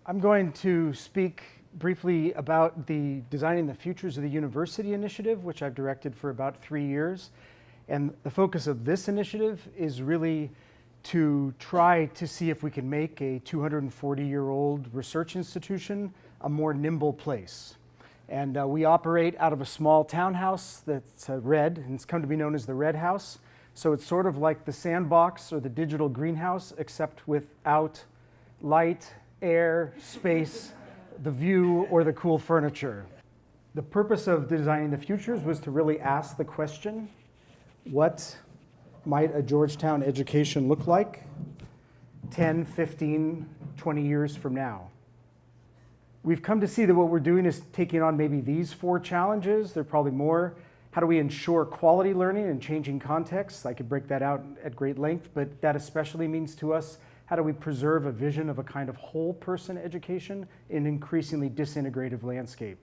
I'm going to speak briefly about the Designing the Futures of the University initiative, which I've directed for about 3 years. And the focus of this initiative is really to try to see if we can make a 240-year-old research institution a more nimble place. And we operate out of a small townhouse that's red, and it's come to be known as the Red House. So it's sort of like the sandbox or the digital greenhouse, except without light, air, space, the view, or the cool furniture. The purpose of Designing the Futures was to really ask the question, what might a Georgetown education look like 10, 15, 20 years from now? We've come to see that what we're doing is taking on maybe these 4 challenges. There are probably more. How do we ensure quality learning in changing contexts? I could break that out at great length, but that especially means to us, how do we preserve a vision of a kind of whole person education in an increasingly disintegrative landscape?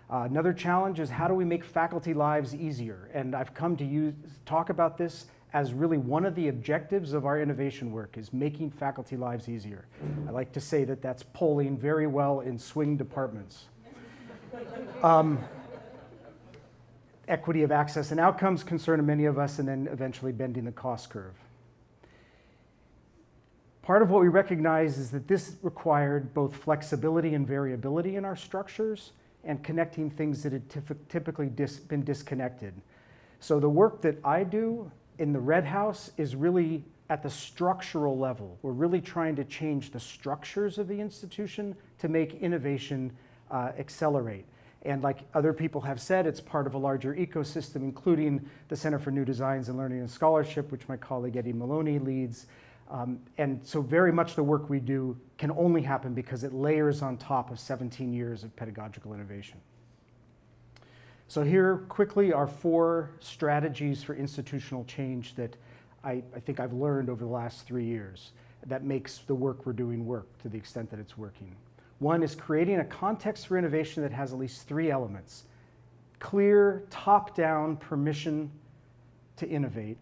Another challenge is how do we make faculty lives easier? And I've come to talk about this as really one of the objectives of our innovation work is making faculty lives easier. I like to say that that's polling very well in swing departments. Equity of access and outcomes concern many of us, and then eventually bending the cost curve. Part of what we recognize is that this required both flexibility and variability in our structures and connecting things that had typically been disconnected. So the work that I do in the Red House is really at the structural level. We're really trying to change the structures of the institution to make innovation accelerate. And like other people have said, it's part of a larger ecosystem, including the Center for New Designs and Learning and Scholarship, which my colleague Eddie Maloney leads. And so very much the work we do can only happen because it layers on top of 17 years of pedagogical innovation. So here quickly are 4 strategies for institutional change that I think I've learned over the last 3 years that makes the work we're doing work to the extent that it's working. One is creating a context for innovation that has at least 3 elements. Clear, top-down permission to innovate,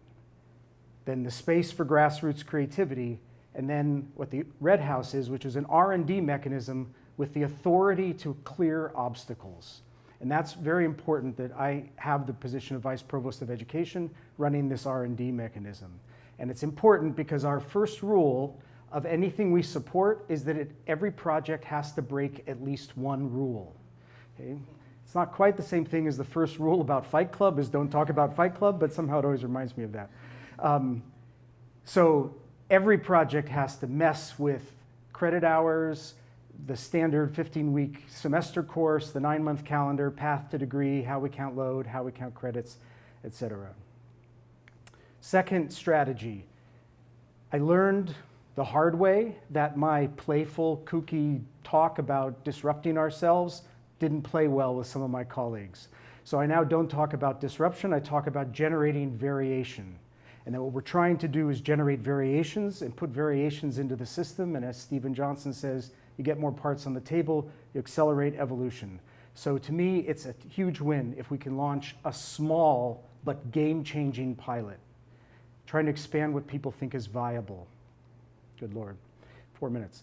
then the space for grassroots creativity, and then what the Red House is, which is an R&D mechanism with the authority to clear obstacles. And that's very important that I have the position of Vice Provost of Education running this R&D mechanism. And it's important because our first rule of anything we support is that every project has to break at least one rule. Okay? It's not quite the same thing as the first rule about Fight Club, is don't talk about Fight Club, but somehow it always reminds me of that. So every project has to mess with credit hours, the standard 15-week semester course, the 9-month calendar, path to degree, how we count load, how we count credits, etc. Second strategy, I learned the hard way that my playful, kooky talk about disrupting ourselves didn't play well with some of my colleagues. So I now don't talk about disruption, I talk about generating variation. And then what we're trying to do is generate variations and put variations into the system. And as Stephen Johnson says, you get more parts on the table, you accelerate evolution. So to me, it's a huge win if we can launch a small but game-changing pilot, trying to expand what people think is viable. Good Lord, 4 minutes.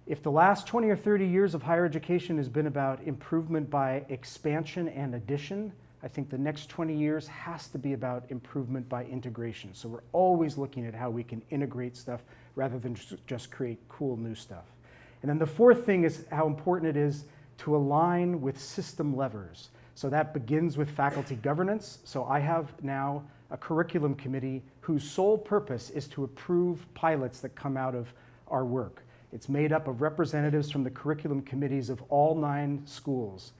If the last 20 or 30 years of higher education has been about improvement by expansion and addition, I think the next 20 years has to be about improvement by integration. So we're always looking at how we can integrate stuff rather than just create cool new stuff. And then the 4th thing is how important it is to align with system levers. So that begins with faculty governance. So I have now a curriculum committee whose sole purpose is to approve pilots that come out of our work. It's made up of representatives from the curriculum committees of all 9 schools.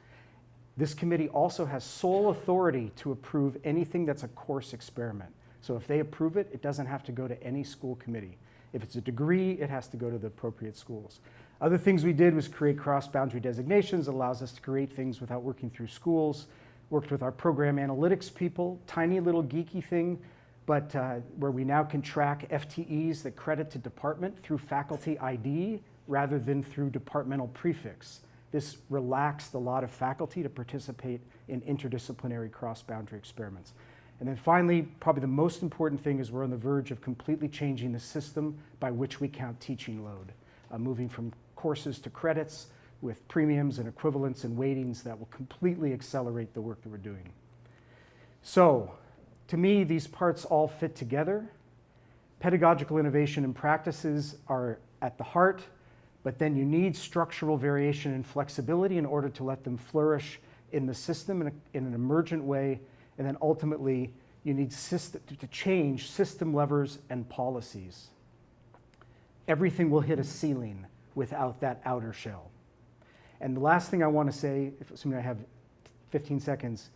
This committee also has sole authority to approve anything that's a course experiment. So if they approve it, it doesn't have to go to any school committee. If it's a degree, it has to go to the appropriate schools. Other things we did was create cross-boundary designations that allows us to create things without working through schools. Worked with our program analytics people, tiny little geeky thing, but where we now can track FTEs that credit to department through faculty ID rather than through departmental prefix. This relaxed a lot of faculty to participate in interdisciplinary cross-boundary experiments. And then finally, probably the most important thing is we're on the verge of completely changing the system by which we count teaching load. moving from courses to credits with premiums and equivalents and weightings that will completely accelerate the work that we're doing. So, to me, these parts all fit together. Pedagogical innovation and practices are at the heart, but then you need structural variation and flexibility in order to let them flourish in the system in an emergent way, and then ultimately you need to change system levers and policies. Everything will hit a ceiling without that outer shell. And the last thing I want to say, assuming I have 15 seconds,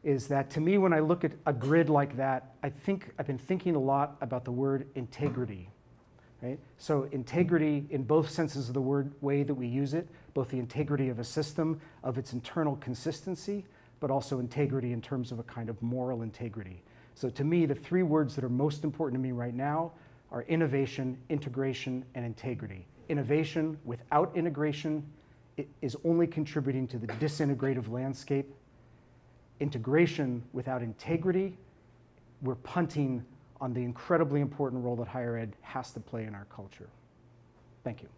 is that to me, when I look at a grid like that, I've been thinking a lot about the word integrity. Right? So integrity in both senses of the word, way that we use it, both the integrity of a system, of its internal consistency, but also integrity in terms of a kind of moral integrity. So to me, the three words that are most important to me right now are innovation, integration, and integrity. Innovation without integration is only contributing to the disintegrative landscape. Integration without integrity, we're punting on the incredibly important role that higher ed has to play in our culture. Thank you.